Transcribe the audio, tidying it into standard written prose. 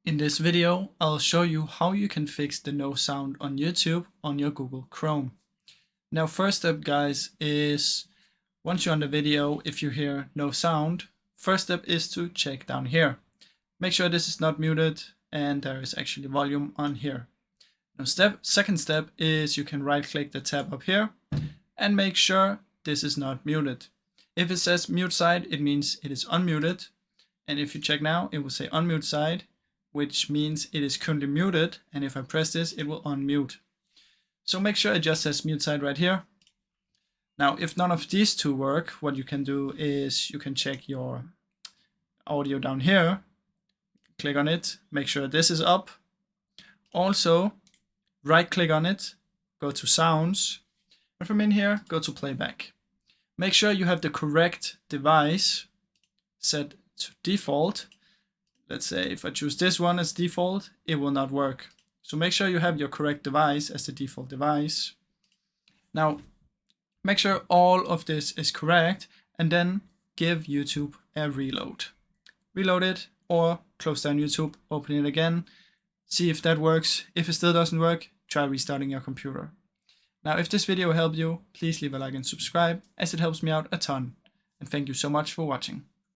In this video, I'll show you how you can fix the no sound on YouTube on your Google Chrome. Now, first step, guys, is once you're on the video, if you hear no sound, first step is to check down here. Make sure this is not muted and there is actually volume on here. Now, second step is you can right click the tab up here and make sure this is not muted. If it says mute side, it means it is unmuted. And if you check now, it will say unmute side, which means it is currently muted. And if I press this, it will unmute. So make sure it just says mute side right here. Now, if none of these two work, what you can do is you can check your audio down here. Click on it, make sure this is up. Also, right click on it, go to sounds, and from in here, go to playback. Make sure you have the correct device set to default. Let's say if I choose this one as default, it will not work. So make sure you have your correct device as the default device. Now, make sure all of this is correct and then give YouTube a reload. Reload it or close down YouTube, open it again, see if that works. If it still doesn't work, try restarting your computer. Now, if this video helped you, please leave a like and subscribe as it helps me out a ton. And thank you so much for watching.